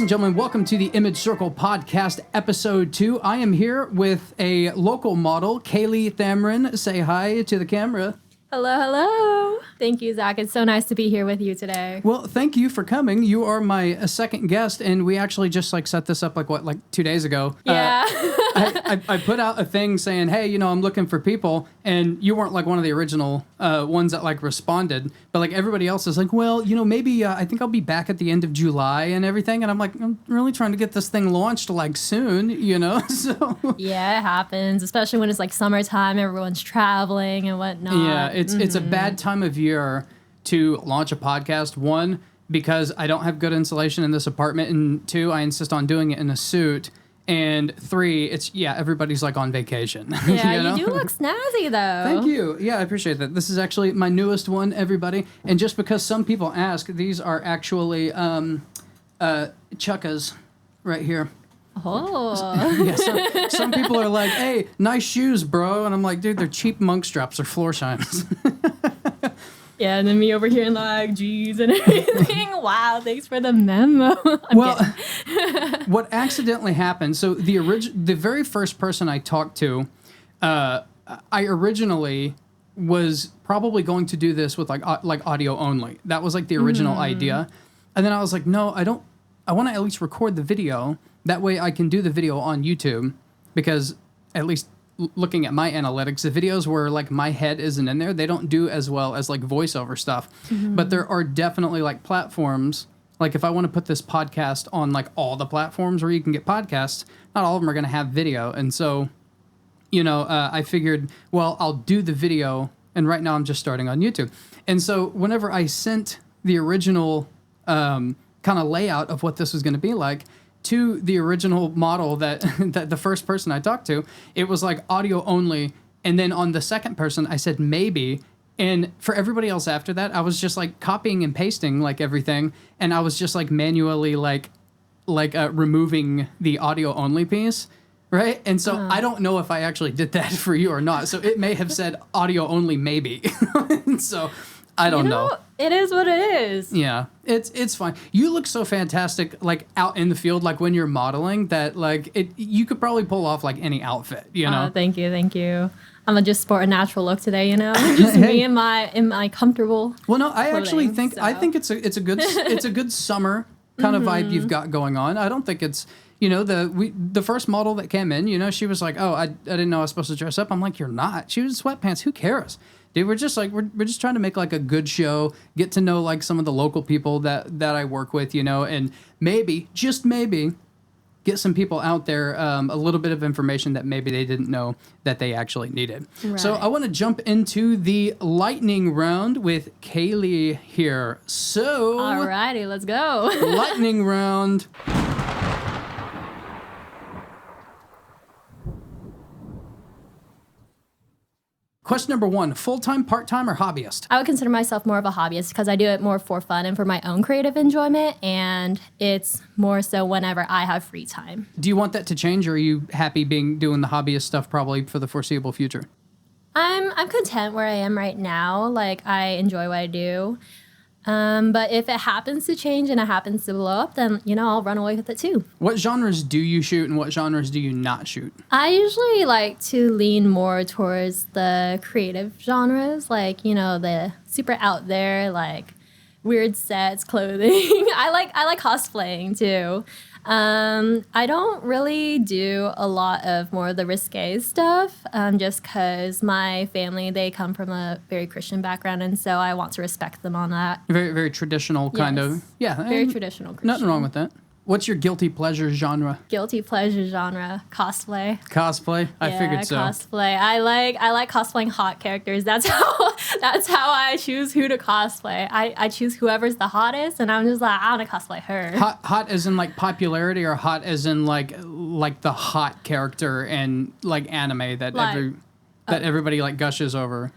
Ladies and gentlemen, welcome to the Image Circle Podcast, 𝑬𝒆𝒂𝒂𝒍 I am here with a local model, Kaylee Thamrin. Say hi to the camera. Hello, hello. Thank you, Zach. It's so nice to be here with you today. Well, thank you for coming. You are my second guest, and we actually just set this up like 2 days ago. Yeah. I put out a thing saying, hey, I'm looking for people, and you weren't one of the original ones that responded, but everybody else is well, maybe I think I'll be back at the end of July and everything, and I'm really trying to get this thing launched soon, so. Yeah, it happens, especially when it's summertime, everyone's traveling and whatnot. Yeah, it's a bad time of year to launch a podcast. One, because I don't have good insulation in this apartment, and two, I insist on doing it in a suit. And three, everybody's on vacation. Yeah, you do look snazzy though. Thank you. Yeah, I appreciate that. This is actually my newest one, everybody. And just because some people ask, these are actually chukkas right here. Oh. Yeah, so some people are like, hey, nice shoes, bro. And I'm like, dude, they're cheap monk straps or floor shines. Yeah, and then me over here jeez and everything. Wow, thanks for the memo. What accidentally happened, so the very first person I talked to, I originally was probably going to do this with audio only. That was the original idea. And then I was like, no, I want to at least record the video. That way I can do the video on YouTube, because at least looking at my analytics, the videos where my head isn't in there, they don't do as well as voiceover stuff. But there are definitely platforms, if I want to put this podcast on all the platforms where you can get podcasts, not all of them are going to have video. And so, I figured, well, I'll do the video, and right now I'm just starting on YouTube. And so whenever I sent the original kind of layout of what this was going to be like to the original model that the first person I talked to, it was audio only. And then on the second person, I said maybe. And for everybody else after that, I was just copying and pasting everything. And I was just manually removing the audio only piece. Right. And so I don't know if I actually did that for you or not. So it may have said audio only maybe. So I don't know. It is what it is. Yeah, it's fine. You look so fantastic, out in the field, when you're modeling, that you could probably pull off any outfit. Thank you. I'm gonna just sport a natural look today. Just me in my comfortable. Well, no, I actually think so. I think it's a good summer kind of vibe you've got going on. I don't think it's. The first model that came in, she was like, oh, I didn't know I was supposed to dress up. I'm like, you're not. She was in sweatpants. Who cares? Dude, we're just we're just trying to make a good show, get to know some of the local people that I work with, and maybe, just maybe, get some people out there a little bit of information that maybe they didn't know that they actually needed. Right. So I want to jump into the lightning round with Kaylee here. So, alrighty, let's go. Lightning round. Question number 1, full-time, part-time, or hobbyist? I would consider myself more of a hobbyist because I do it more for fun and for my own creative enjoyment, and it's more so whenever I have free time. Do you want that to change, or are you happy doing the hobbyist stuff probably for the foreseeable future? I'm content where I am right now. I enjoy what I do. But if it happens to change and it happens to blow up, then, I'll run away with it too. What genres do you shoot and what genres do you not shoot? I usually like to lean more towards the creative genres, the super out there, weird sets, clothing. I like cosplaying too. I don't really do a lot of more of the risque stuff, just because my family, they come from a very Christian background, and so I want to respect them on that. Very, very traditional kind of. Yeah. Very traditional Christian. Nothing wrong with that. What's your guilty pleasure genre? Guilty pleasure genre, cosplay. Cosplay? I figured so. Cosplay. I like cosplaying hot characters. That's how I choose who to cosplay. I choose whoever's the hottest, and I'm just I want to cosplay her. Hot as in popularity, or hot as in the hot character and anime that everybody gushes over?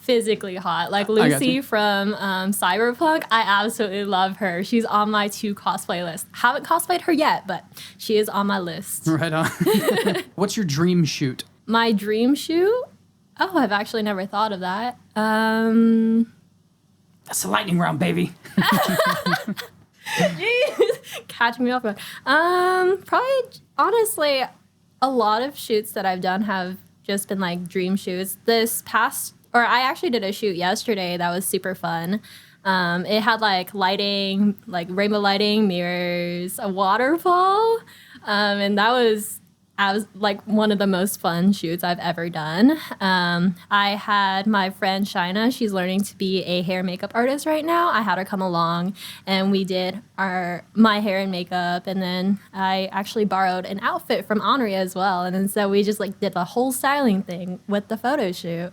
Physically hot. Lucy from Cyberpunk, I absolutely love her. She's on my to cosplay list. Haven't cosplayed her yet, but she is on my list. Right on. What's your dream shoot? My dream shoot? Oh, I've actually never thought of that. That's the lightning round, baby. Jeez, catch me off guard. Probably honestly, a lot of shoots that I've done have just been like dream shoots. I actually did a shoot yesterday that was super fun. It had like lighting, like rainbow lighting, mirrors, a waterfall, and that was like one of the most fun shoots I've ever done. I had my friend Shina. She's learning to be a hair and makeup artist right now. I had her come along, and we did my hair and makeup, and then I actually borrowed an outfit from Henri as well, and then so we just like did the whole styling thing with the photo shoot,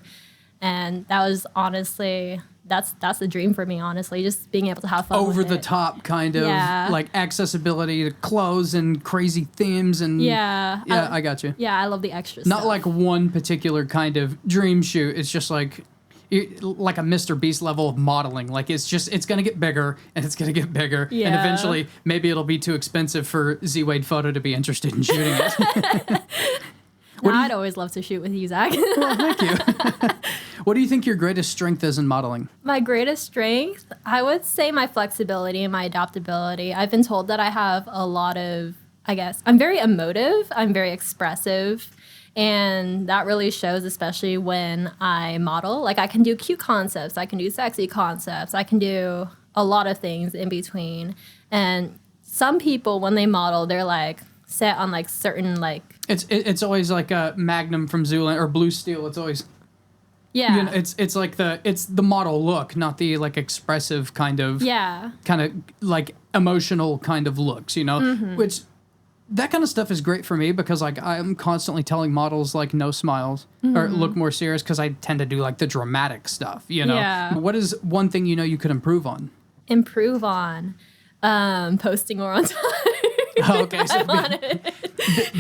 and that was honestly. That's a dream for me, honestly, just being able to have fun Over with the it. top kind of like accessibility to clothes and crazy themes and I got you. Yeah, I love the extra Not stuff. like one particular kind of dream shoot. It's just like a Mr. Beast level of modeling. Like it's gonna get bigger and it's gonna get bigger, and Yeah. eventually maybe it'll be too expensive for Z-Wade Photo to be interested in shooting it. I'd always love to shoot with you, Zach. Well, thank you. What do you think your greatest strength is in modeling? My greatest strength, I would say my flexibility and my adaptability. I've been told that I have a lot of, I'm very emotive, I'm very expressive, and that really shows, especially when I model. Like I can do cute concepts, I can do sexy concepts, I can do a lot of things in between. And some people, when they model, they're like set on like certain like... It's always like a Magnum from Zoolander or Blue Steel. It's always... Yeah. You know, it's like the model look, not the like expressive kind of like emotional kind of looks, you know? Mm-hmm. Which that kind of stuff is great for me because like I'm constantly telling models like no smiles or look more serious because I tend to do like the dramatic stuff, you know? Yeah. What is one thing you know you could improve on? Posting more on time. Oh, okay, so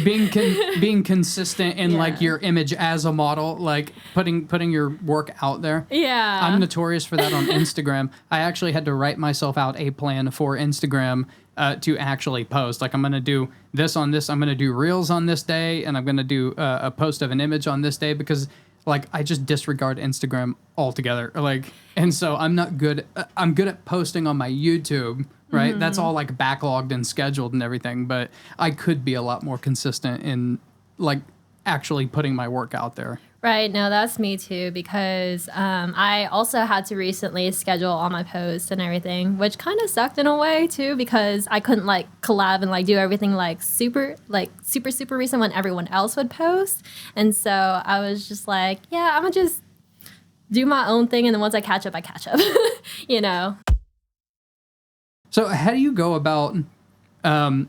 being consistent in like your image as a model, like putting your work out there. Yeah. I'm notorious for that on Instagram. I actually had to write myself out a plan for Instagram to actually post. Like I'm going to do this on this. I'm going to do reels on this day, and I'm going to do a post of an image on this day because like I just disregard Instagram altogether. Like, and so I'm not good. I'm good at posting on my YouTube. Right, that's all like backlogged and scheduled and everything. But I could be a lot more consistent in like actually putting my work out there. Right. No, that's me too, because I also had to recently schedule all my posts and everything, which kind of sucked in a way too, because I couldn't like collab and like do everything like super recent when everyone else would post. And so I was just like, yeah, I'm gonna just do my own thing. And then once I catch up, you know? So how do you go about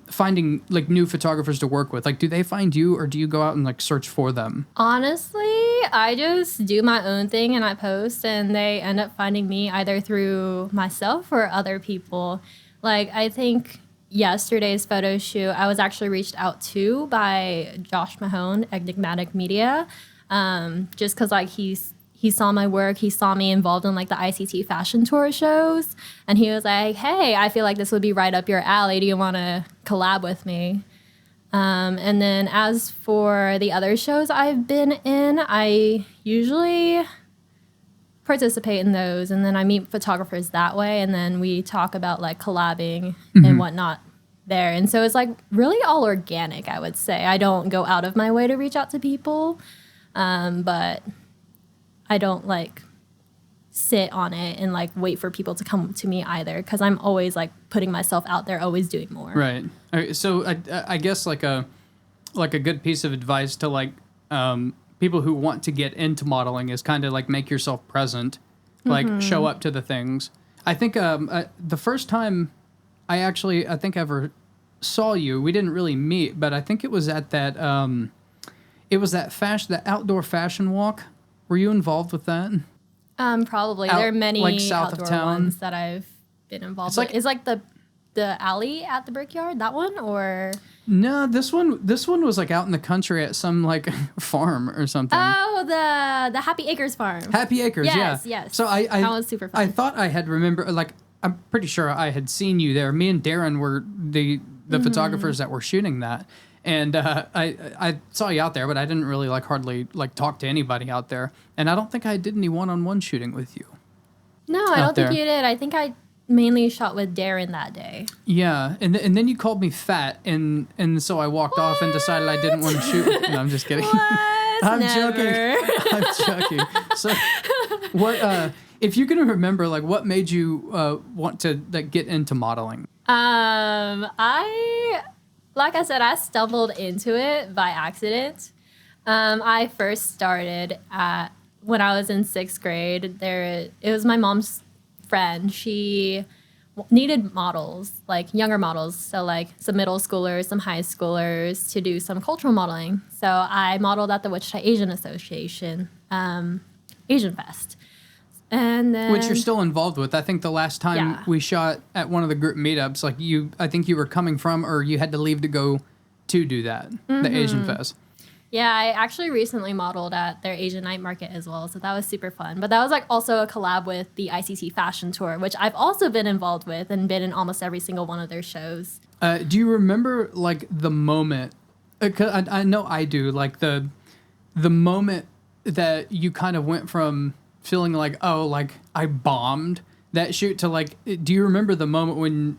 finding like new photographers to work with? Like, do they find you or do you go out and like search for them? Honestly, I just do my own thing and I post, and they end up finding me either through myself or other people. Like, I think yesterday's photo shoot, I was actually reached out to by Josh Mahone, Enigmatic Media, just because like he saw my work. He saw me involved in like the ICT fashion tour shows. And he was like, hey, I feel like this would be right up your alley. Do you want to collab with me? And then as for the other shows I've been in, I usually participate in those. And then I meet photographers that way. And then we talk about like collabing and whatnot there. And so it's like really all organic, I would say. I don't go out of my way to reach out to people. But I don't like sit on it and like wait for people to come to me either, because I'm always like putting myself out there, always doing more. Right. All right, so I guess like a good piece of advice to like people who want to get into modeling is kind of like make yourself present, like show up to the things. I think the first time I think ever saw you, we didn't really meet, but I think it was at that that outdoor fashion walk. Were you involved with that? Probably. There are many like south outdoor of town ones that I've been involved with. Is like the alley at the Brickyard, that one, or? No, this one was like out in the country at some like farm or something. Oh, the Happy Acres farm. Happy Acres, yeah. Yes. So that was super fun. I thought I had like I'm pretty sure I had seen you there. Me and Darren were the photographers that were shooting that. And I saw you out there, but I didn't really hardly talk to anybody out there. And I don't think I did any one-on-one shooting with you. No, I don't think you did. I think I mainly shot with Darren that day. Yeah, and then you called me fat, and so I walked off and decided I didn't want to shoot. No, I'm just kidding. What? I'm Never. joking. I'm joking. So, what if you can remember, like, what made you want to get into modeling? Like I said, I stumbled into it by accident. I first started when I was in 6th grade. It was my mom's friend. She needed models, like younger models, so like some middle schoolers, some high schoolers, to do some cultural modeling. So I modeled at the Wichita Asian Association, Asian Fest. And then, Which you're still involved with. I think the last time we shot at one of the group meetups, like I think you were coming from, or you had to leave to go to do that, the Asian Fest. Yeah, I actually recently modeled at their Asian night market as well, so that was super fun. But that was like also a collab with the ICC Fashion Tour, which I've also been involved with and been in almost every single one of their shows. Do you remember like the moment? 'Cause I know I do. Like the moment that you kind of went from feeling like, oh, like I bombed that shoot to like, do you remember the moment when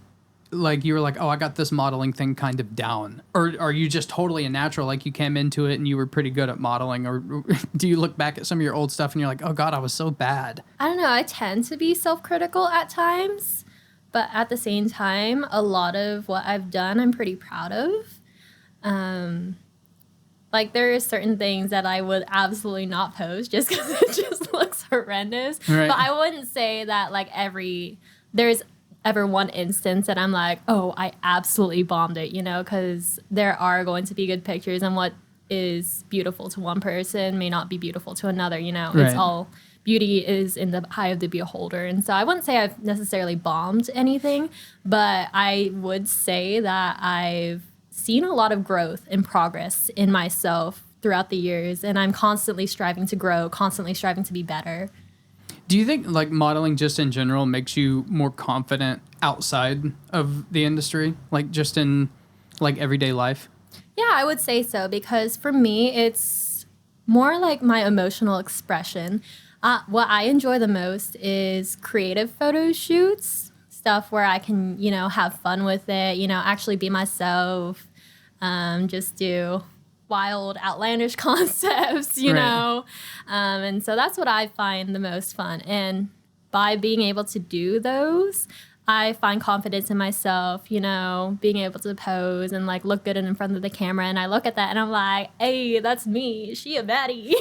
like you were like, oh, I got this modeling thing kind of down? Or are you just totally a natural, like you came into it and you were pretty good at modeling? Or do you look back at some of your old stuff and you're like, oh God, I was so bad? I don't know. I tend to be self-critical at times, but at the same time, a lot of what I've done, I'm pretty proud of. Like there are certain things that I would absolutely not post just because it just looks horrendous. Right. But I wouldn't say that like there's ever one instance that I'm like, oh, I absolutely bombed it, because there are going to be good pictures, and what is beautiful to one person may not be beautiful to another, Right. It's all, beauty is in the eye of the beholder. And so I wouldn't say I've necessarily bombed anything, but I would say that I've seen a lot of growth and progress in myself throughout the years, and I'm constantly striving to grow, constantly striving to be better. Do you think like modeling just in general makes you more confident outside of the industry, like just in like everyday life? Yeah, I would say so, because for me, it's more like my emotional expression. What I enjoy the most is creative photo shoots, stuff where I can, have fun with it, actually be myself, just do wild, outlandish concepts, know. And so that's what I find the most fun. And by being able to do those, I find confidence in myself, being able to pose and like look good in front of the camera. And I look at that and I'm like, hey, that's me. She a baddie.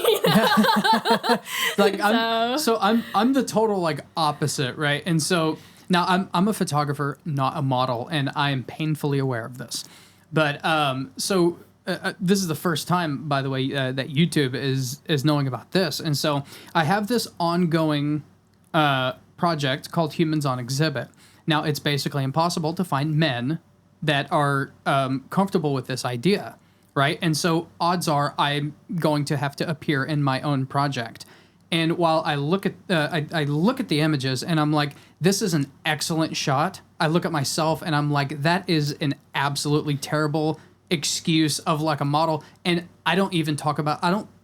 Like I'm the total like opposite, right? And so now I'm a photographer, not a model, and I am painfully aware of this. But this is the first time, by the way, that YouTube is knowing about this. And so I have this ongoing project called Humans on Exhibit. Now, it's basically impossible to find men that are comfortable with this idea, right? And so odds are I'm going to have to appear in my own project. And while I look at I look at the images and I'm like, this is an excellent shot. I look at myself and I'm like, that is an absolutely terrible excuse of like a model. And I don't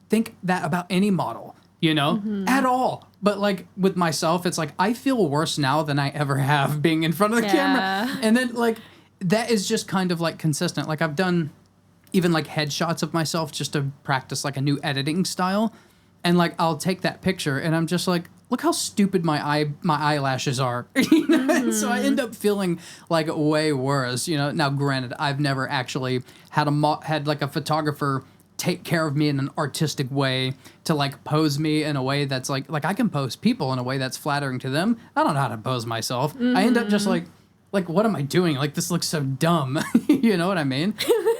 think that about any model, at all. But like with myself, it's like I feel worse now than I ever have being in front of the camera. And then like that is just kind of like consistent. Like I've done even like headshots of myself just to practice like a new editing style. And like I'll take that picture and I'm just like, look how stupid my eyelashes are. So I end up feeling like way worse. Now granted, I've never actually had like a photographer take care of me in an artistic way to like pose me in a way that's like I can pose people in a way that's flattering to them. I don't know how to pose myself. I end up just like what am I doing? Like this looks so dumb. You know what I mean?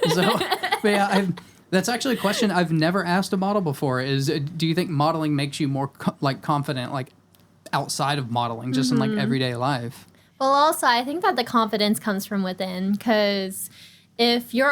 So but yeah, that's actually a question I've never asked a model before is, do you think modeling makes you more confident, like outside of modeling, just in like everyday life? Well, also, I think that the confidence comes from within, because if you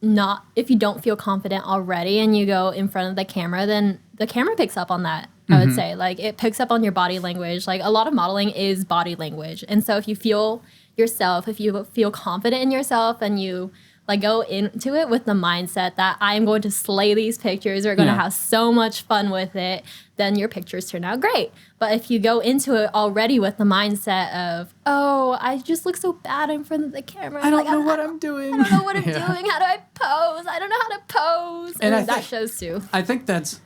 don't feel confident already and you go in front of the camera, then the camera picks up on that. I would say like it picks up on your body language. Like a lot of modeling is body language. And so if you feel yourself, if you feel confident in yourself and you like go into it with the mindset that I'm going to slay these pictures, we're going to have so much fun with it, then your pictures turn out great. But if you go into it already with the mindset of, oh, I just look so bad in front of the camera. I don't know what I'm doing. I don't know what I'm doing. How do I pose? I don't know how to pose. And that shows too. I think that's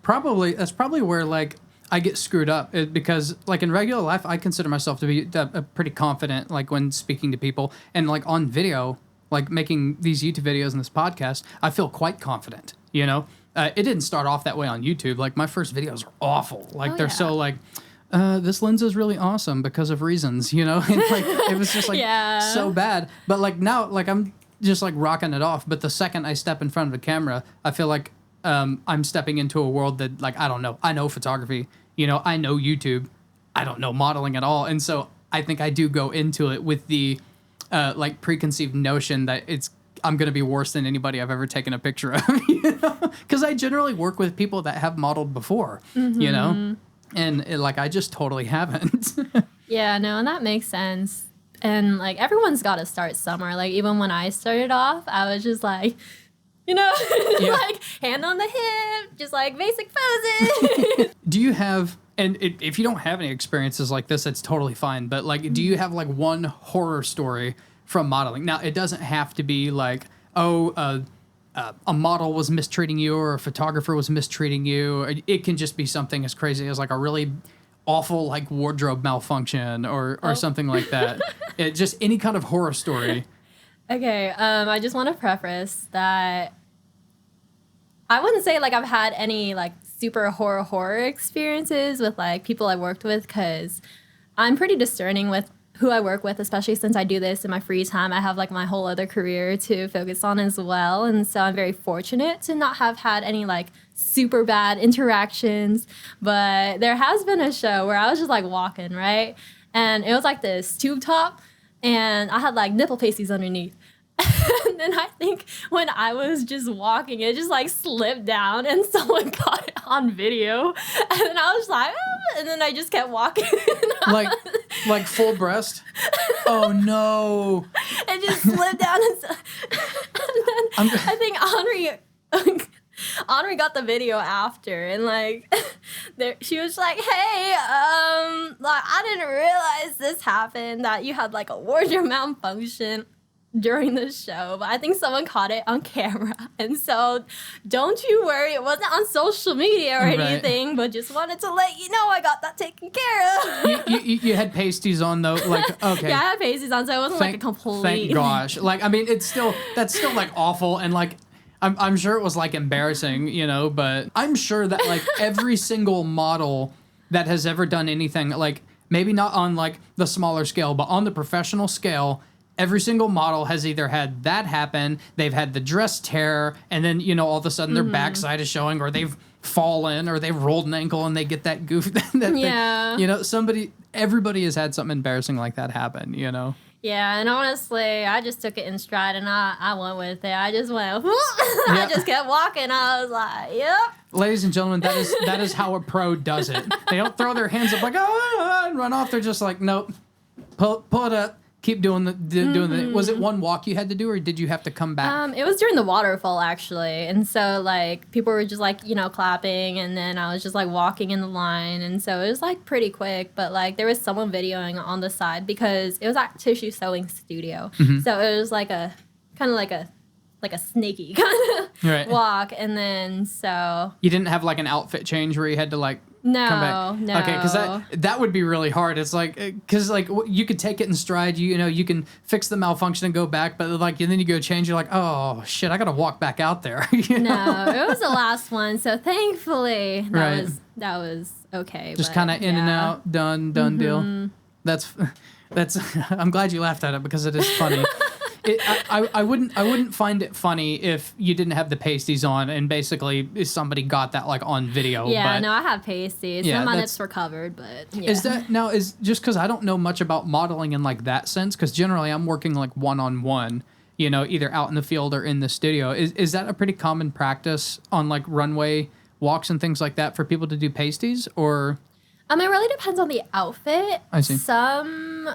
probably where like I get screwed up because like in regular life, I consider myself to be a pretty confident, like when speaking to people, and like on video, like making these YouTube videos and this podcast, I feel quite confident, you know? It didn't start off that way on YouTube. Like my first videos are awful. Like they're so like, this lens is really awesome because of reasons, you know? And like, it was just like so bad. But like now, like I'm just like rocking it off. But the second I step in front of a camera, I feel like I'm stepping into a world that like, I don't know. I know photography, you know, I know YouTube. I don't know modeling at all. And so I think I do go into it with the like preconceived notion that I'm going to be worse than anybody I've ever taken a picture of, you know? Because I generally work with people that have modeled before, you know? And like, I just totally haven't. Yeah, no, and that makes sense. And like, everyone's got to start somewhere. Like, even when I started off, I was just like, you know, like hand on the hip, just like basic poses. Do you have, and if you don't have any experiences like this, that's totally fine. But like, do you have like one horror story from modeling? Now, it doesn't have to be like, oh, a model was mistreating you or a photographer was mistreating you. It can just be something as crazy as like a really awful like wardrobe malfunction or something like that. Just any kind of horror story. Okay, I just want to preface that I wouldn't say like I've had any like super horror experiences with like people I worked with, because I'm pretty discerning with who I work with, especially since I do this in my free time. I have like my whole other career to focus on as well. And so I'm very fortunate to not have had any like super bad interactions. But there has been a show where I was just like walking, right? And it was like this tube top, and I had like nipple pasties underneath. And then I think when I was just walking, it just like slipped down and someone got it on video. And then I was like, oh, and then I just kept walking. like full breast? Oh no. It just slipped down. And then I think Henri got the video after, and like she was like, hey, like I didn't realize this happened, that you had like a wardrobe malfunction during the show, but I think someone caught it on camera. And so don't you worry, it wasn't on social media or anything, but just wanted to let you know I got that taken care of. You had pasties on though, like, okay. Yeah, I had pasties on, so it wasn't like a complete. Thank gosh. Like, I mean, that's still like awful, and like I'm sure it was like embarrassing, you know, but I'm sure that like every single model that has ever done anything, like maybe not on like the smaller scale, but on the professional scale, every single model has either had that happen, they've had the dress tear, and then, you know, all of a sudden their backside is showing, or they've fallen, or they've rolled an ankle and they get that goof. Thing. You know, everybody has had something embarrassing like that happen, you know? Yeah, and honestly, I just took it in stride and I went with it. I just went, I just kept walking. I was like, yep. Ladies and gentlemen, that is how a pro does it. They don't throw their hands up like, oh, and run off. They're just like, nope, pull it up. Keep doing the. Was it one walk you had to do, or did you have to come back? It was during the waterfall actually, and so like people were just like, you know, clapping, and then I was just like walking in the line, and so it was like pretty quick. But like there was someone videoing on the side because it was at Tissue Sewing Studio, so it was like a kind of like a snaky kind of walk, and then so you didn't have like an outfit change where you had to like. No, come back. no. Okay, because that would be really hard. It's like, because like you could take it in stride. You know, you can fix the malfunction and go back, but like, and then you go change. You're like, oh shit, I gotta walk back out there. You know? No, it was the last one, so thankfully that was okay. Just kind of in and out, done deal. That's. I'm glad you laughed at it because it is funny. I wouldn't find it funny if you didn't have the pasties on and basically somebody got that like on video. Yeah, but, no, I have pasties. Some of my nips were covered, but yeah. Is just because I don't know much about modeling in like that sense, because generally I'm working like one-on-one, you know, either out in the field or in the studio. Is that a pretty common practice on like runway walks and things like that for people to do pasties, or? It really depends on the outfit. I see. Some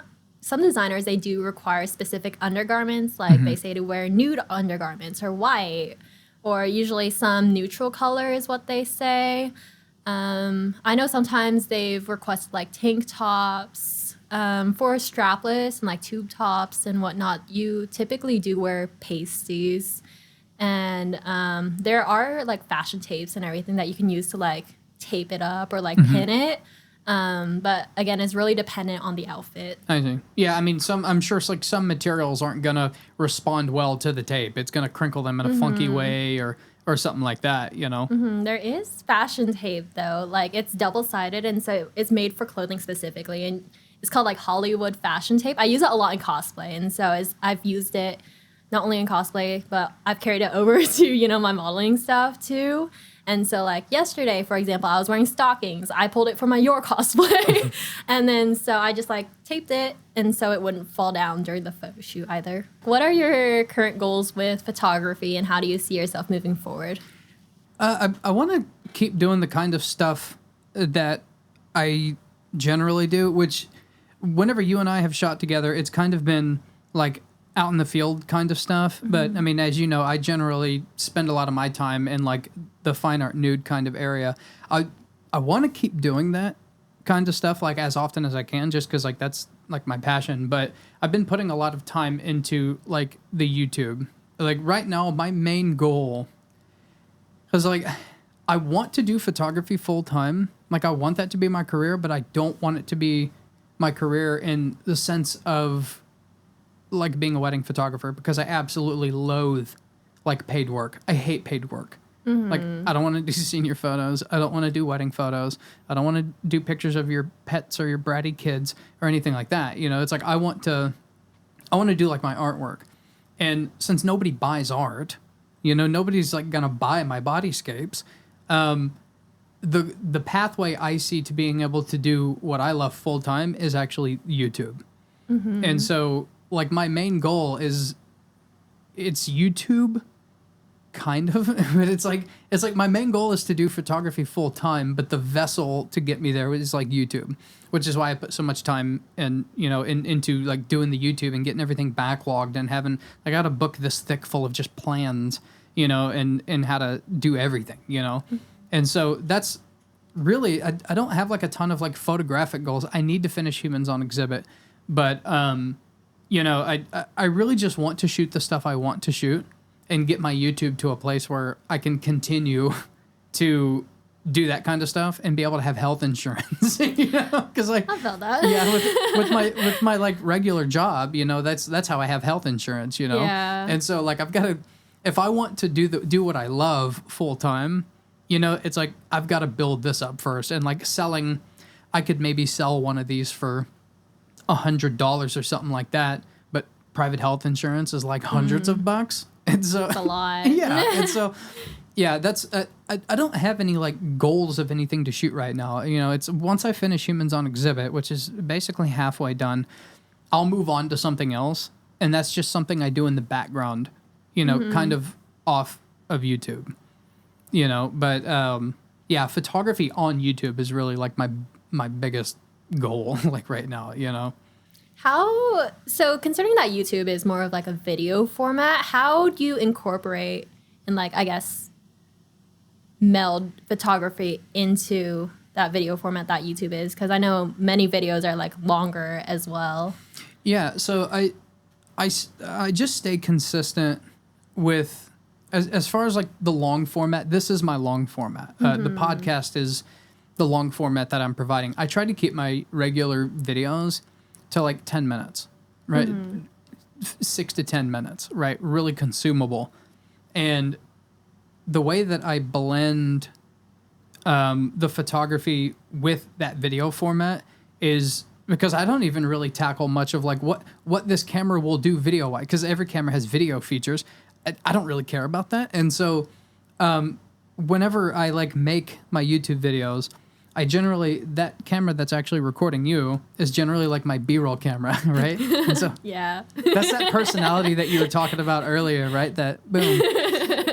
some designers, they do require specific undergarments. Like they say to wear nude undergarments or white, or usually some neutral color is what they say. I know sometimes they've requested like tank tops for strapless and like tube tops and whatnot. You typically do wear pasties. And there are like fashion tapes and everything that you can use to like tape it up or like pin it. But again, it's really dependent on the outfit. I see. Yeah, I mean, I'm sure it's like some materials aren't gonna respond well to the tape. It's gonna crinkle them in a funky way or something like that, you know. There is fashion tape though, like it's double-sided, and so it's made for clothing specifically, and it's called like Hollywood fashion tape. I use it a lot in cosplay, and so I've used it not only in cosplay, but I've carried it over to, you know, my modeling stuff too. And so like yesterday, for example, I was wearing stockings. I pulled it from my Your cosplay. And then so I just like taped it, and so it wouldn't fall down during the photo shoot either. What are your current goals with photography, and how do you see yourself moving forward? I want to keep doing the kind of stuff that I generally do, which whenever you and I have shot together, it's kind of been like out in the field kind of stuff. But I mean, as you know, I generally spend a lot of my time in like the fine art nude kind of area. I want to keep doing that kind of stuff like as often as I can, just because like that's like my passion. But I've been putting a lot of time into like the YouTube. Like right now, my main goal, because like I want to do photography full time. Like I want that to be my career, but I don't want it to be my career in the sense of like being a wedding photographer, because I absolutely loathe like paid work. I hate paid work. Like I don't want to do senior photos. I don't want to do wedding photos. I don't want to do pictures of your pets or your bratty kids or anything like that. You know, it's like I want to do like my artwork. And since nobody buys art, you know, nobody's like gonna buy my bodyscapes. The pathway I see to being able to do what I love full time is actually YouTube. And so like my main goal is it's YouTube kind of, but it's like my main goal is to do photography full time, but the vessel to get me there is like YouTube, which is why I put so much time and, you know, into like doing the YouTube and getting everything backlogged and having, I got a book this thick full of just plans, you know, and how to do everything, you know? And so that's really, I don't have like a ton of like photographic goals. I need to finish Humans on Exhibit, but, you know, I really just want to shoot the stuff I want to shoot and get my YouTube to a place where I can continue to do that kind of stuff and be able to have health insurance, you know? Because like, I felt that. Yeah, with my like regular job, you know, that's how I have health insurance, you know? Yeah. And so like I've got to, if I want to do what I love full time, you know, it's like I've got to build this up first. And like selling, I could maybe sell one of these for $100 or something like that, but private health insurance is like hundreds of bucks. And so It's a lot. Yeah. And so, yeah, that's, I don't have any like goals of anything to shoot right now. You know, it's once I finish Humans on Exhibit, which is basically halfway done, I'll move on to something else. And that's just something I do in the background, you know, kind of off of YouTube, you know, but, yeah, photography on YouTube is really like my biggest goal, like right now, you know. So considering that YouTube is more of like a video format, how do you incorporate and like, I guess, meld photography into that video format that YouTube is? Because I know many videos are like longer as well. Yeah, so I just stay consistent with, as far as like the long format, this is my long format. The podcast is the long format that I'm providing. I try to keep my regular videos to like 10 minutes, right? 6 to 10 minutes, right? Really consumable. And the way that I blend the photography with that video format is because I don't even really tackle much of like what this camera will do video-wise, because every camera has video features. I don't really care about that. And so whenever I like make my YouTube videos, I generally, that camera that's actually recording you is generally like my B-roll camera, right? And so Yeah. that's that personality that you were talking about earlier, right? That boom.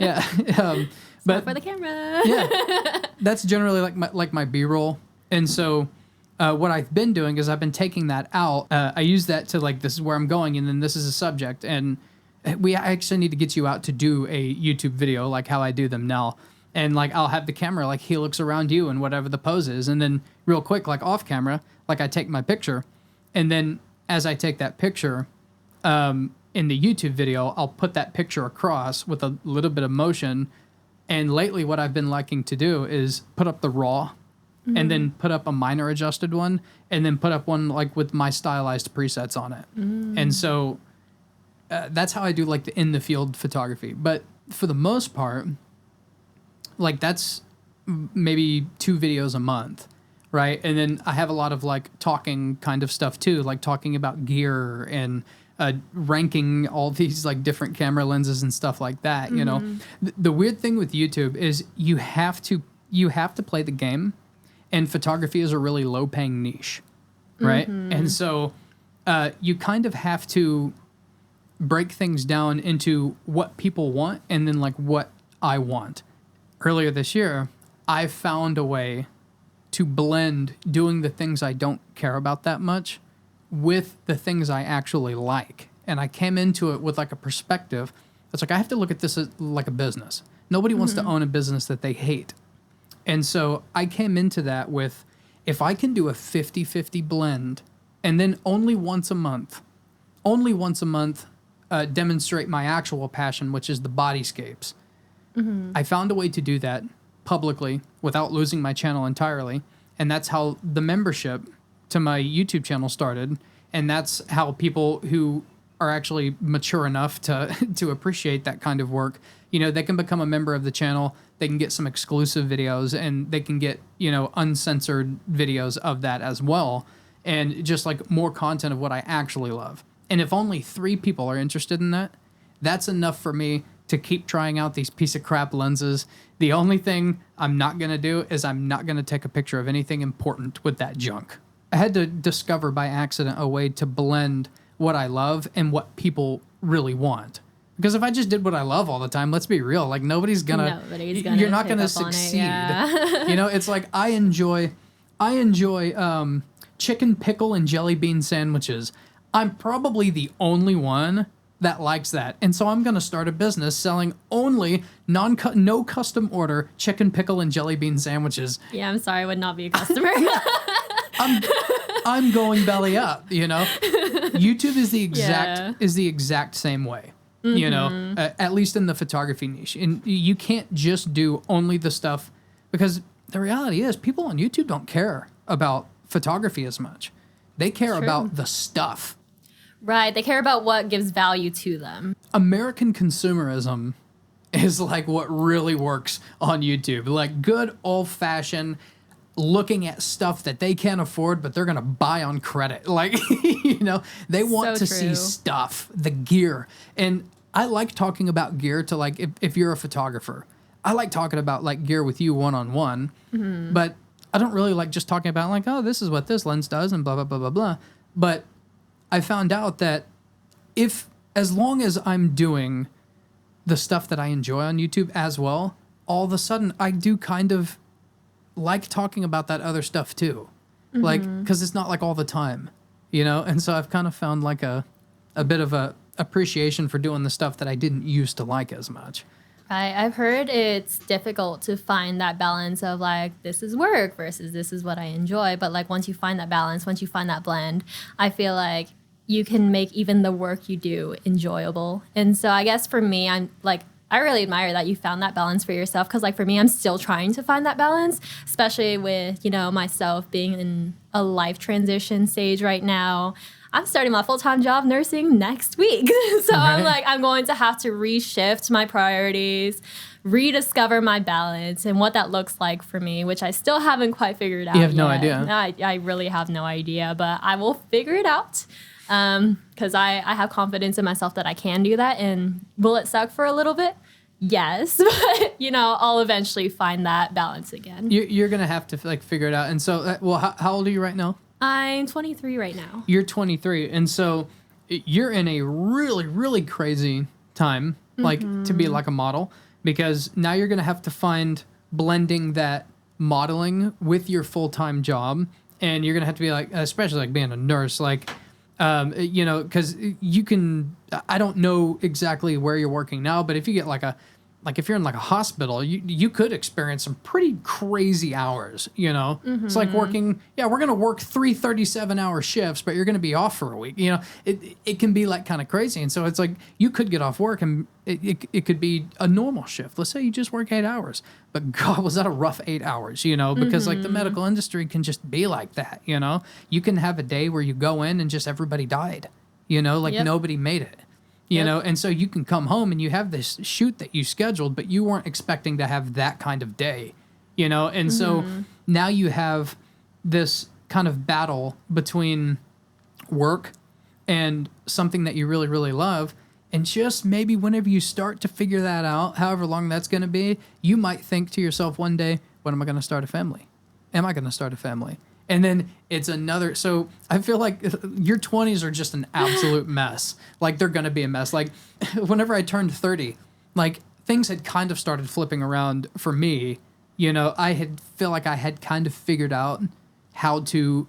Yeah. But for the camera. yeah, that's generally like my B-roll. And so what I've been doing is I've been taking that out. I use that to like, this is where I'm going, and then this is a subject. And I actually need to get you out to do a YouTube video like how I do them now. And like, I'll have the camera like helix around you and whatever the pose is. And then real quick, like off camera, like I take my picture. And then as I take that picture, in the YouTube video, I'll put that picture across with a little bit of motion. And lately what I've been liking to do is put up the raw and then put up a minor adjusted one and then put up one like with my stylized presets on it. And so that's how I do like the in the field photography. But for the most part, like that's maybe 2 videos a month, right? And then I have a lot of like talking kind of stuff too, like talking about gear and ranking all these like different camera lenses and stuff like that. You know, the weird thing with YouTube is you have to play the game, and photography is a really low paying niche, right? And so you kind of have to break things down into what people want and then like what I want. Earlier this year, I found a way to blend doing the things I don't care about that much with the things I actually like. And I came into it with like a perspective. It's like, I have to look at this as like a business. Nobody wants to own a business that they hate. And so I came into that with, if I can do a 50-50 blend and then only once a month, demonstrate my actual passion, which is the bodyscapes. I found a way to do that publicly without losing my channel entirely. And that's how the membership to my YouTube channel started. And that's how people who are actually mature enough to appreciate that kind of work, you know, they can become a member of the channel. They can get some exclusive videos and they can get, you know, uncensored videos of that as well. And just like more content of what I actually love. And if only 3 people are interested in that, that's enough for me to keep trying out these piece of crap lenses. The only thing I'm not going to do is I'm not going to take a picture of anything important with that junk. I had to discover by accident a way to blend what I love and what people really want. Because if I just did what I love all the time, let's be real, like nobody's gonna you're not gonna succeed. You know, it's like I enjoy chicken pickle and jelly bean sandwiches. I'm probably the only one that likes that. And so I'm going to start a business selling only no custom order chicken pickle and jelly bean sandwiches. Yeah, I'm sorry, I would not be a customer. I'm going belly up, you know. YouTube is the exact same way. You know, at least in the photography niche. And you can't just do only the stuff, because the reality is people on YouTube don't care about photography as much. They care about the stuff. Right, they care about what gives value to them. American consumerism is like what really works on YouTube. Like good old-fashioned looking at stuff that they can't afford, but they're going to buy on credit. Like, you know, they want to see stuff, the gear. And I like talking about gear to like, if you're a photographer, I like talking about like gear with you one-on-one, but I don't really like just talking about like, oh, this is what this lens does and blah, blah, blah, blah, blah. But I found out that as long as I'm doing the stuff that I enjoy on YouTube as well, all of a sudden I do kind of like talking about that other stuff too. Like, because it's not like all the time, you know? And so I've kind of found like a bit of a appreciation for doing the stuff that I didn't used to like as much. I've heard it's difficult to find that balance of like, this is work versus this is what I enjoy. But like once you find that balance, once you find that blend, I feel like you can make even the work you do enjoyable. And so I guess for me, I'm like, I really admire that you found that balance for yourself. Because like for me, I'm still trying to find that balance, especially with, you know, myself being in a life transition stage right now. I'm starting my full-time job nursing next week. So I'm like, I'm going to have to reshift my priorities, rediscover my balance and what that looks like for me, which I still haven't quite figured out yet. You have no idea. I really have no idea, but I will figure it out. Because I have confidence in myself that I can do that. And will it suck for a little bit? Yes. But, you know, I'll eventually find that balance again. You're going to have to like figure it out. And so, how old are you right now? I'm 23 right now. You're 23. And so you're in a really, really crazy time, like to be like a model, because now you're going to have to find blending that modeling with your full-time job and you're gonna have to be like, especially like being a nurse, like, you know, because you can. I don't know exactly where you're working now, but if you get if you're in like a hospital, you could experience some pretty crazy hours, you know? It's like working, we're going to work 3 37-hour shifts, but you're going to be off for a week. You know, it can be like kind of crazy. And so it's like you could get off work and it could be a normal shift. Let's say you just work 8 hours, but God, was that a rough 8 hours, you know? Because like the medical industry can just be like that, you know? You can have a day where you go in and just everybody died, you know, like nobody made it. You know, and so you can come home and you have this shoot that you scheduled, but you weren't expecting to have that kind of day, you know? And so now you have this kind of battle between work and something that you really, really love. And just maybe whenever you start to figure that out, however long that's going to be, you might think to yourself one day, when am I going to start a family? Am I going to start a family? And then it's another. So I feel like your 20s are just an absolute mess. Like they're going to be a mess. Like whenever I turned 30, like things had kind of started flipping around for me. You know, feel like I had kind of figured out how to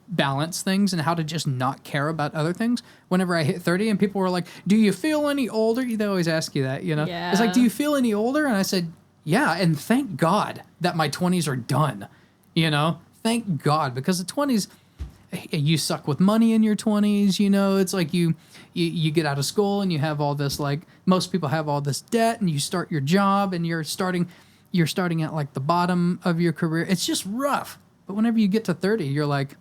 balance things and how to just not care about other things whenever I hit 30. And people were like, do you feel any older? They always ask you that, you know? Yeah. It's like, do you feel any older? And I said, yeah. And thank God that my 20s are done, you know? Thank God, because the 20s, you suck with money in your 20s, you know, it's like you get out of school and you have all this, like, most people have all this debt and you start your job and you're starting at like the bottom of your career. It's just rough. But whenever you get to 30, you're like,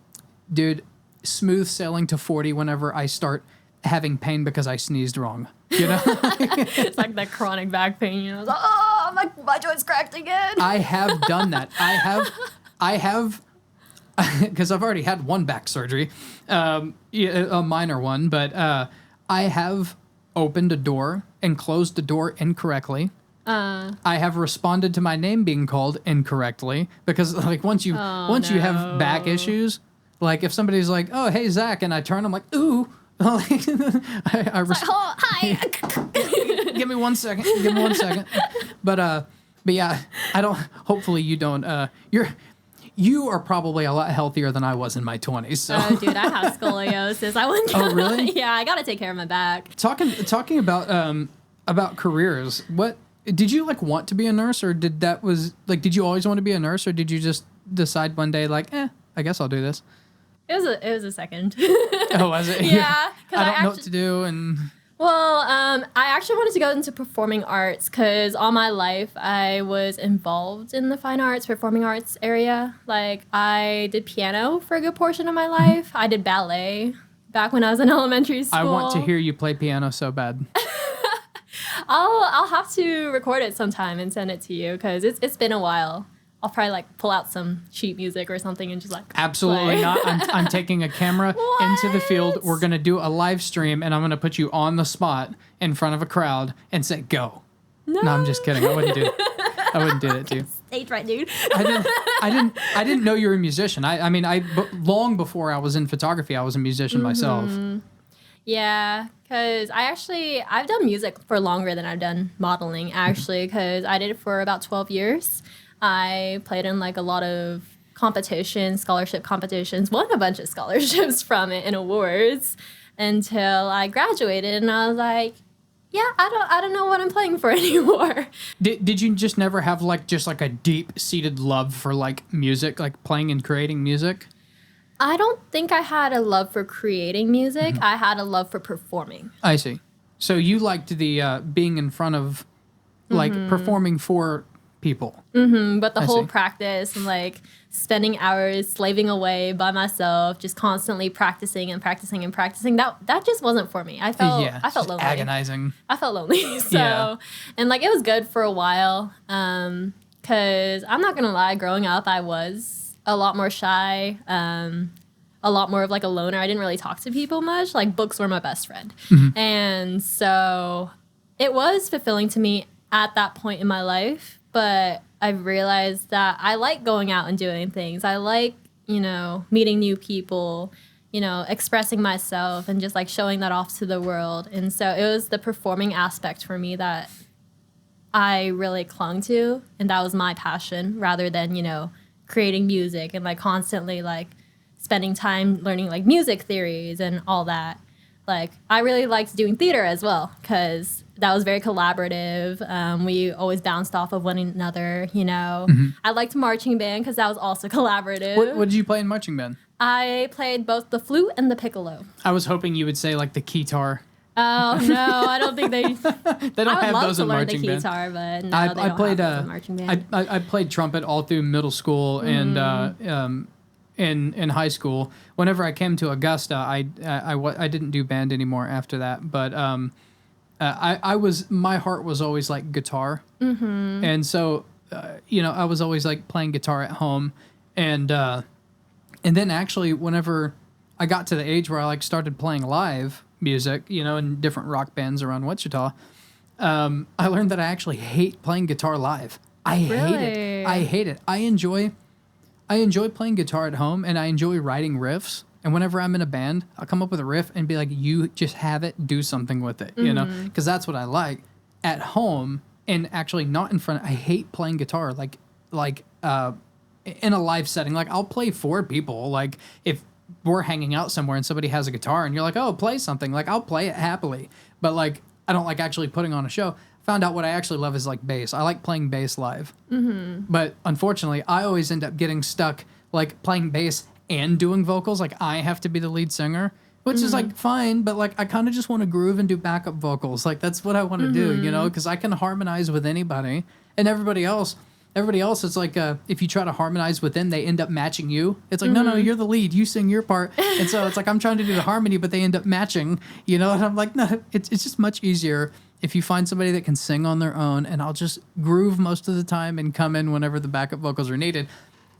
dude, smooth sailing to 40 whenever I start having pain because I sneezed wrong, you know? It's like that chronic back pain, you know, it's like, oh, my joint's cracked again. I have done that. I have, because I've already had one back surgery, a minor one, but I have opened a door and closed the door incorrectly. I have responded to my name being called incorrectly because, like, once you have back issues, like if somebody's like, "Oh, hey Zach," and I turn, I'm like, "Ooh." Oh, hi. Give me 1 second. But yeah, I don't. Hopefully, you don't. You are probably a lot healthier than I was in my 20s. So. Oh, dude, I have scoliosis. I wouldn't. Oh, really? Yeah, I got to take care of my back. Talking about careers. What did you like want to be a nurse, or did you always want to be a nurse, or did you just decide one day like, I guess I'll do this? It was a second. Oh, was it? Yeah. I don't know what to do and. Well, I actually wanted to go into performing arts because all my life I was involved in the fine arts, performing arts area. Like I did piano for a good portion of my life. I did ballet back when I was in elementary school. I want to hear you play piano so bad. I'll have to record it sometime and send it to you because it's been a while. I'll probably like pull out some sheet music or something and just like absolutely play. not. I'm taking a camera into the field. We're gonna do a live stream, and I'm gonna put you on the spot in front of a crowd and say go. No, I'm just kidding. I wouldn't do it to you. Stage right, dude. I didn't know you were a musician. Long before I was in photography, I was a musician myself. Yeah, because I've done music for longer than I've done modeling actually, because I did it for about 12 years. I played in like a lot of competitions, scholarship competitions, won a bunch of scholarships from it and awards until I graduated, and I was like, yeah, I don't know what I'm playing for anymore. Did you just never have like a deep-seated love for like music, like playing and creating music? I don't think I had a love for creating music. I had a love for performing. I see. So you liked the being in front of, like, performing for people. But the whole practice and like spending hours slaving away by myself, just constantly practicing and practicing and practicing, that just wasn't for me. I felt lonely. Agonizing. I felt lonely. And like it was good for a while. Cause I'm not gonna lie, growing up I was a lot more shy, a lot more of like a loner. I didn't really talk to people much. Like books were my best friend. And so it was fulfilling to me at that point in my life. But I've realized that I like going out and doing things. I like, meeting new people, expressing myself and just like showing that off to the world. And so it was the performing aspect for me that I really clung to. And that was my passion rather than, creating music and like constantly like spending time learning like music theories and all that. Like I really liked doing theater as well because that was very collaborative. We always bounced off of one another, you know. I liked marching band because that was also collaborative. What did you play in marching band? I played both the flute and the piccolo. I was hoping you would say like the keytar. Oh no, I don't think they. They don't have those in marching band. I would love to learn the guitar, but no, they don't have those in marching band. I played trumpet all through middle school and in high school. Whenever I came to Augusta, I didn't do band anymore after that. But my heart was always like guitar, and so I was always like playing guitar at home, and then actually whenever I got to the age where I like started playing live music, in different rock bands around Wichita, I learned that I actually hate playing guitar live. I hate it. I enjoy playing guitar at home, and I enjoy writing riffs. And whenever I'm in a band, I'll come up with a riff and be like, you just have it, do something with it, because that's what I like. At home, and actually not in front, I hate playing guitar, like in a live setting. Like, I'll play for people. Like, if we're hanging out somewhere and somebody has a guitar and you're like, oh, play something, like, I'll play it happily. But, like, I don't like actually putting on a show. Found out what I actually love is, like, bass. I like playing bass live. But, unfortunately, I always end up getting stuck, like, playing bass and doing vocals. Like, I have to be the lead singer, which is, like, fine, but, like, I kind of just want to groove and do backup vocals. Like, that's what I want to do, because I can harmonize with anybody. And everybody else, it's like, if you try to harmonize with them, they end up matching you. It's like, no, you're the lead. You sing your part. And so it's like, I'm trying to do the harmony, but they end up matching, And I'm like, no, it's just much easier if you find somebody that can sing on their own, and I'll just groove most of the time and come in whenever the backup vocals are needed.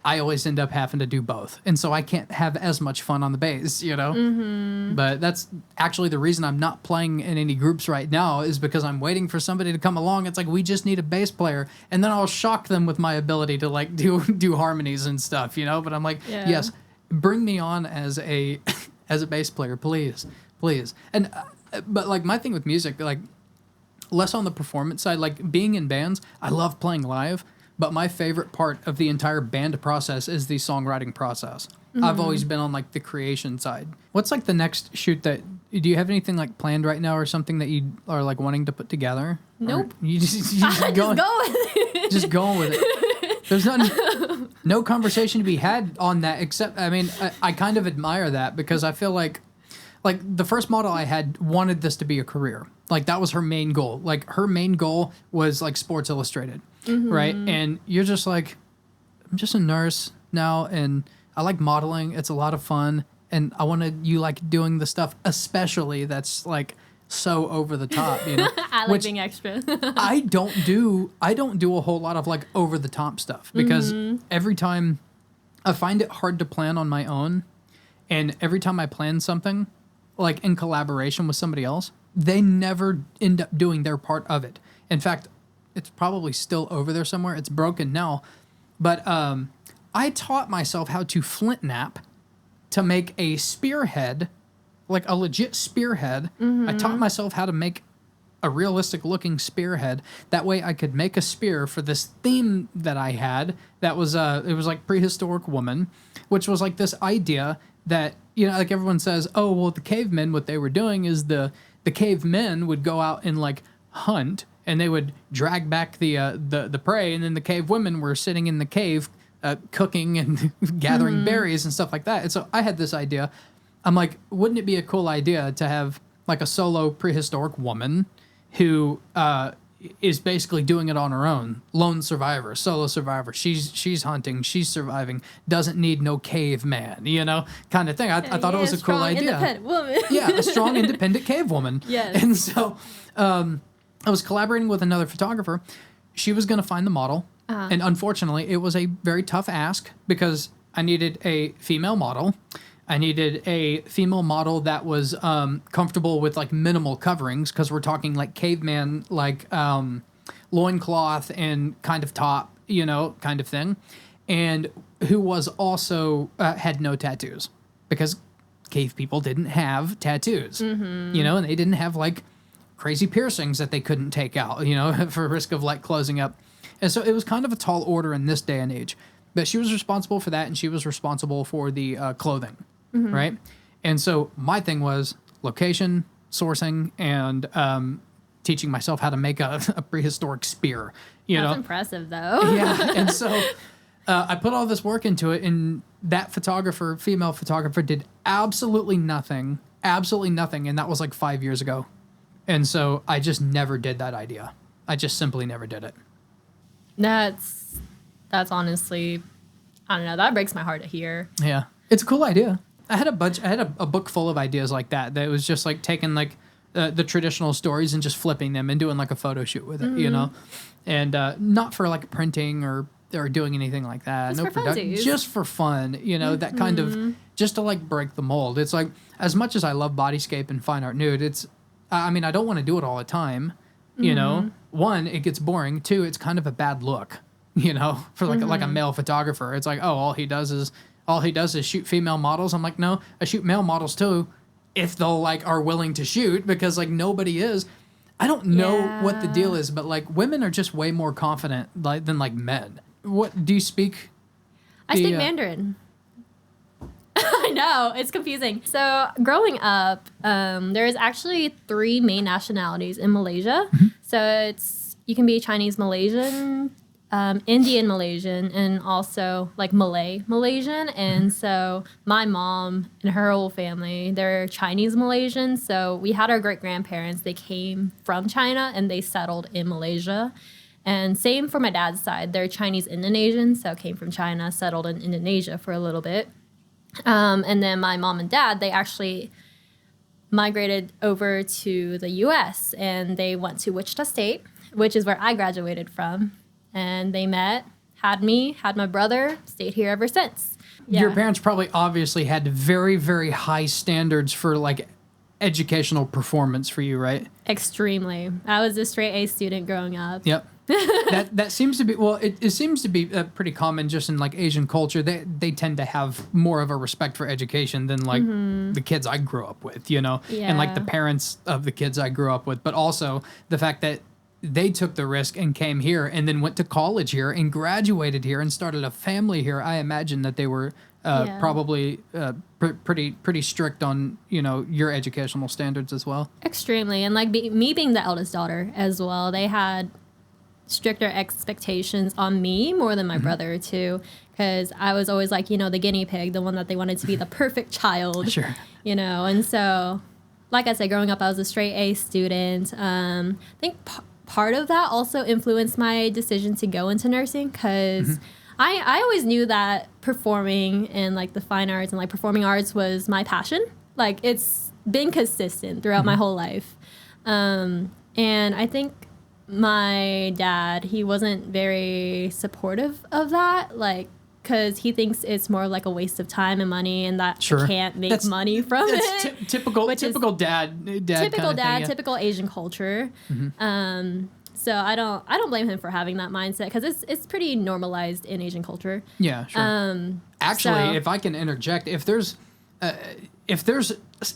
I always end up having to do both. And so I can't have as much fun on the bass, But that's actually the reason I'm not playing in any groups right now, is because I'm waiting for somebody to come along. It's like, we just need a bass player. And then I'll shock them with my ability to like do harmonies and stuff, But I'm like, yes, bring me on as a bass player, please. And but like my thing with music, like less on the performance side, like being in bands, I love playing live. But my favorite part of the entire band process is the songwriting process. I've always been on like the creation side. What's like the next shoot do you have anything like planned right now or something that you are like wanting to put together? Nope. Or you just going with it. Just going with it. There's no conversation to be had on that, except, I mean, I kind of admire that because I feel like the first model I had wanted this to be a career. Like that was her main goal. Like her main goal was like Sports Illustrated. Right? And you're just like, I'm just a nurse now, and I like modeling. It's a lot of fun, and I want you like doing the stuff, especially that's like so over the top, I like being extra. I don't do a whole lot of like over the top stuff because every time I find it hard to plan on my own, and every time I plan something like in collaboration with somebody else, they never end up doing their part of it. In fact, it's probably still over there somewhere. It's broken now. But I taught myself how to flint knap to make a spearhead, like a legit spearhead. I taught myself how to make a realistic looking spearhead. That way I could make a spear for this theme that I had. That was, it was like prehistoric woman, which was like this idea that, like everyone says, oh, well, the cavemen, what they were doing is the cavemen would go out and like hunt, and they would drag back the prey, and then the cave women were sitting in the cave cooking and gathering berries and stuff like that. And so I had this idea. I'm like, wouldn't it be a cool idea to have like a solo prehistoric woman who is basically doing it on her own, lone survivor, solo survivor. She's hunting, she's surviving, doesn't need no caveman, kind of thing. I thought it was a cool idea. Independent woman. Yeah, a strong, independent cave woman. Yes. And so I was collaborating with another photographer. She was going to find the model. And unfortunately, it was a very tough ask because I needed a female model. I needed a female model that was comfortable with like minimal coverings, because we're talking like caveman, like loincloth and kind of top, kind of thing. And who was also had no tattoos, because cave people didn't have tattoos, and they didn't have like crazy piercings that they couldn't take out, for risk of like closing up. And so it was kind of a tall order in this day and age. But she was responsible for that, and she was responsible for the clothing, right? And so my thing was location, sourcing, and teaching myself how to make a prehistoric spear. That's impressive, though. Yeah, and so I put all this work into it, and that female photographer, did absolutely nothing, and that was like 5 years ago. And so I just never did that idea. I just simply never did it. That's honestly, I don't know, that breaks my heart to hear. Yeah, it's a cool idea. I had a book full of ideas like that was just like taking like the traditional stories and just flipping them and doing like a photo shoot with it, and not for like printing or doing anything like that. Just for funsies. Just for fun, that kind of, just to like break the mold. It's like, as much as I love bodyscape and fine art nude, I don't want to do it all the time, One, it gets boring. Two, it's kind of a bad look, for like a male photographer. It's like, oh, all he does is shoot female models. I'm like, no, I shoot male models too, if they'll like are willing to shoot, because like nobody is. I don't know what the deal is, but like women are just way more confident than like men. What do you speak? I speak Mandarin. I know, it's confusing. So growing up, there's actually 3 main nationalities in Malaysia. So you can be Chinese Malaysian, Indian Malaysian, and also like Malay Malaysian. And so my mom and her whole family, they're Chinese Malaysian. So we had our great grandparents, they came from China and they settled in Malaysia. And same for my dad's side, they're Chinese Indonesian, so came from China, settled in Indonesia for a little bit. And then my mom and dad, they actually migrated over to the U.S. and they went to Wichita State, which is where I graduated from. And they met, had my brother, stayed here ever since. Yeah. Your parents probably obviously had very, very high standards for like educational performance for you, right? Extremely. I was a straight A student growing up. Yep. that seems to be, well, it seems to be pretty common just in like Asian culture. They tend to have more of a respect for education than like the kids I grew up with, and like the parents of the kids I grew up with, but also the fact that they took the risk and came here and then went to college here and graduated here and started a family here. I imagine that they were probably pretty strict on, your educational standards as well. Extremely. And like me being the eldest daughter as well, they had stricter expectations on me more than my brother too, because I was always like, the guinea pig, the one that they wanted to be the perfect child. Sure. And so, like I said, growing up, I was a straight A student. I think part of that also influenced my decision to go into nursing, because I always knew that performing and like the fine arts and like performing arts was my passion. Like it's been consistent throughout my whole life. And I think my dad, he wasn't very supportive of that, like, because he thinks it's more like a waste of time and money, and that I can't make money from it. Typical dad typical thing, typical Asian culture. So I don't blame him for having that mindset, because it's pretty normalized in Asian culture. Yeah, sure. Actually, if I can interject, if there's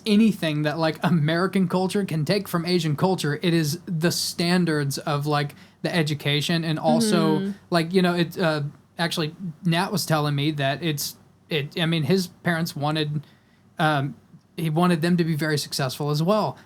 anything that like American culture can take from Asian culture, it is the standards of like the education, and also like actually Nat was telling me that his parents wanted he wanted them to be very successful as well.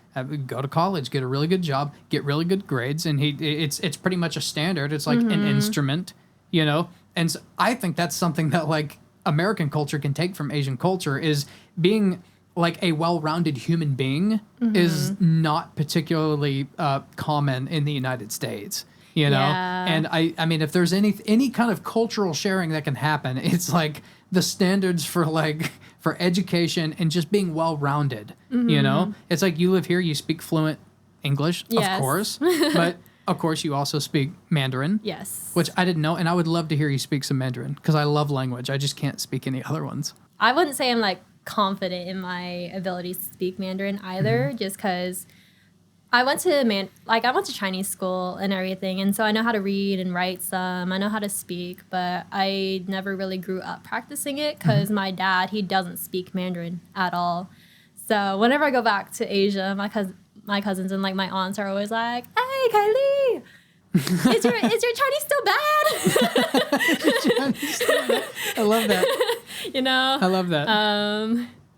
Go to college, get a really good job, get really good grades, and it's pretty much a standard. It's like an instrument, And so I think that's something that like American culture can take from Asian culture, is being like a well-rounded human being is not particularly common in the United States. And I mean, if there's any kind of cultural sharing that can happen, it's like the standards for education and just being well-rounded. It's like you live here, you speak fluent English, of course, but of course you also speak Mandarin. Yes. Which I didn't know, and I would love to hear you speak some Mandarin, because I love language. I just can't speak any other ones. I wouldn't say I'm like confident in my ability to speak Mandarin either, just because I went to Chinese school and everything, and so I know how to read and write some. I know how to speak, but I never really grew up practicing it, because my dad, he doesn't speak Mandarin at all. So whenever I go back to Asia, my cousins and like my aunts are always like, "Hey, Kaylee, is your Chinese still bad? I love that. You know? I love that.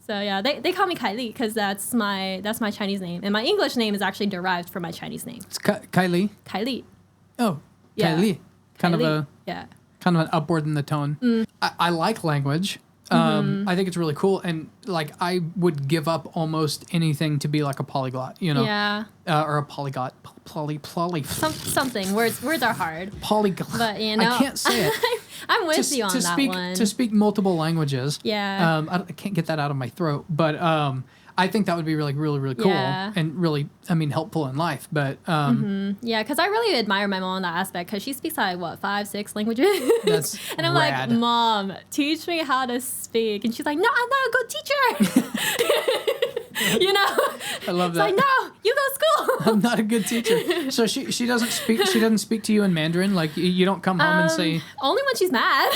So yeah, they call me Kaylee because that's my Chinese name, and my English name is actually derived from my Chinese name. It's Kaylee. Kaylee. Oh, Yeah. Kaylee. Kind Kaylee. of Yeah. an upward in the tone. I like language. I think it's really cool, and like I would give up almost anything to be like a polyglot, you know, Yeah. Or a polyglot, Something. Words are hard. polyglot. But you know, I can't say it. I'm with you on that speak one. to speak multiple languages. Yeah. I can't get that out of my throat, but I think that would be really, really, really cool Yeah. and really, helpful in life. But Yeah, because I really admire my mom in that aspect because she speaks like, 5, 6 languages? That's and I'm rad. like, Mom, teach me how to speak. And she's like, no, I'm not a good teacher. You know? I love It's that. like, no, you go to school. I'm not a good teacher. So she doesn't speak. She doesn't speak to you in Mandarin. Like you don't come home and say, Only when she's mad.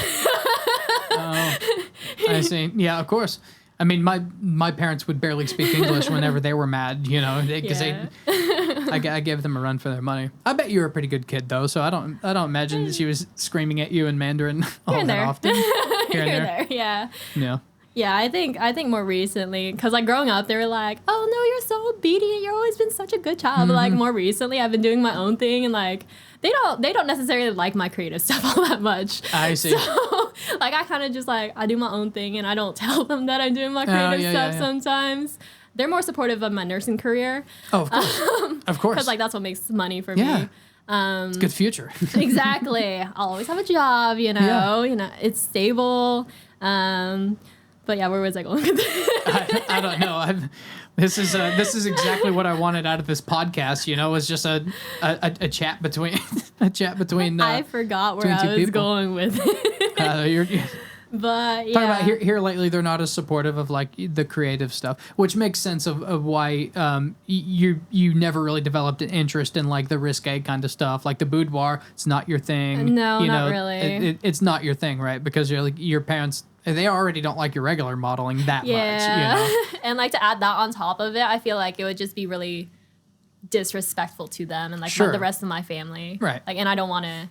"Oh, I see." Yeah, of course. I mean, my parents would barely speak English whenever they were mad. You know, because Yeah. I gave them a run for their money. I bet you were a pretty good kid though. So I don't imagine that she was screaming at you in Mandarin all and that there. often. Here and Here there. and there, yeah. Yeah. Yeah, I think more recently, because like growing up, they were like, "Oh no, you're so obedient. You've always been such a good child." But like more recently, I've been doing my own thing, and like they don't necessarily like my creative stuff all that much. I see. So like I kind of just like I do my own thing, and I don't tell them that I'm doing my creative stuff. yeah. Sometimes they're more supportive of my nursing career. Oh, of course. Of course. Because like that's what makes money for Yeah. me. It's a good future. Exactly. I'll always have a job, you know. Yeah. You know, it's stable. But yeah, where was I going with this? I don't know. This is exactly what I wanted out of this podcast. You know, was just a chat between I forgot where between two I was people. going with it. You're But yeah. talking about here lately. They're not as supportive of like the creative stuff, which makes sense of why you never really developed an interest in like the risque kind of stuff, like the boudoir. It's not your thing. No, you not know, really. It's not your thing, right? Because you're like your parents. They already don't like your regular modeling that Yeah. much. You know? And like to add that on top of it, I feel like it would just be really disrespectful to them and like Sure. the rest of my family. Right. Like, and I don't want to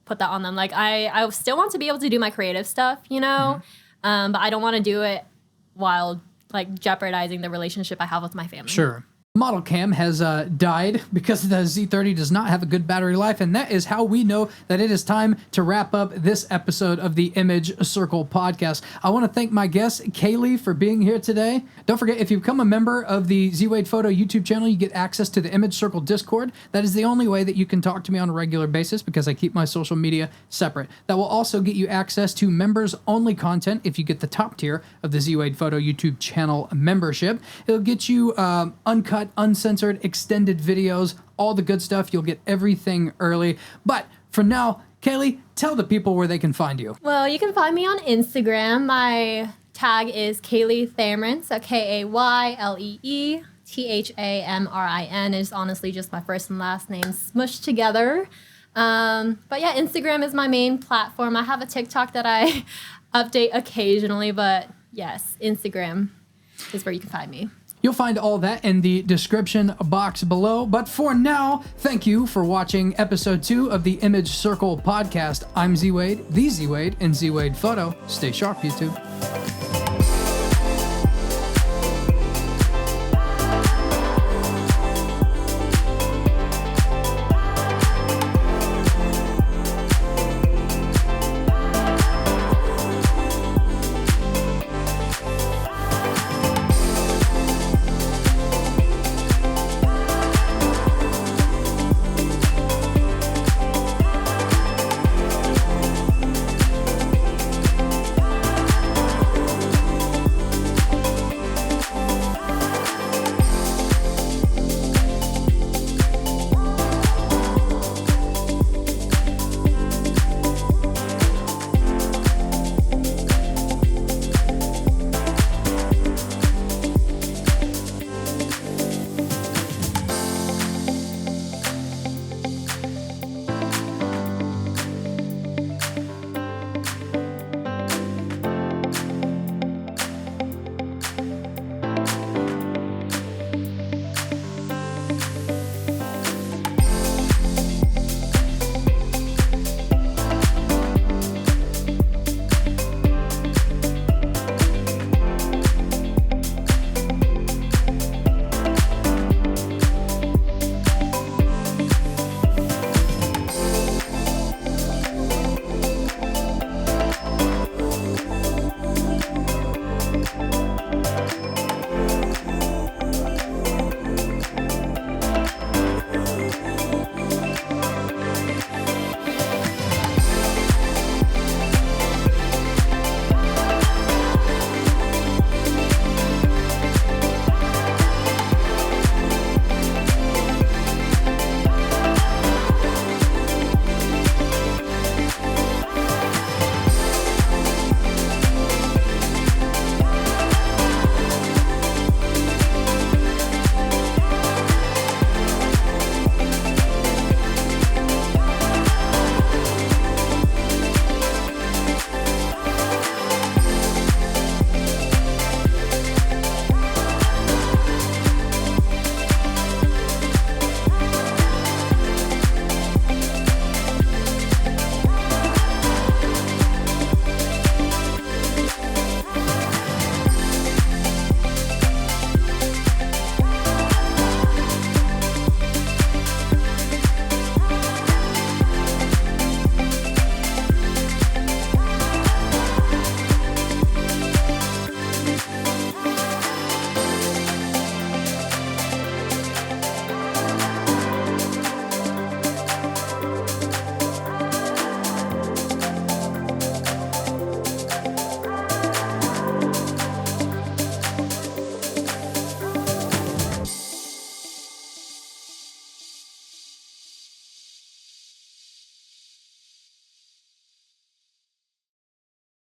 put that on them. Like I still want to be able to do my creative stuff, you know, but I don't want to do it while like jeopardizing the relationship I have with my family. Sure. Model cam has died because the Z30 does not have a good battery life, and that is how we know that it is time to wrap up this episode of the Image Circle Podcast. I want to thank my guest, Kaylee, for being here today. Don't forget, if you become a member of the Zwade Photo YouTube channel, you get access to the Image Circle Discord. That is the only way that you can talk to me on a regular basis because I keep my social media separate. That will also get you access to members-only content if you get the top tier of the Zwade Photo YouTube channel membership. It'll get you uncut, uncensored, extended videos, all the good stuff. You'll get everything early. But for now, Kaylee, tell the people where they can find you. Well, you can find me on Instagram. My tag is Kaylee Thamrin, so KayleeThamrin. It's honestly just my first and last name smushed together. But yeah, Instagram is my main platform. I have a TikTok that I update occasionally, but yes, Instagram is where you can find me. You'll find all that in the description box below. But for now, thank you for watching episode 2 of the Image Circle Podcast. I'm Z Wade, the Z Wade, and Z Wade Photo. Stay sharp, YouTube.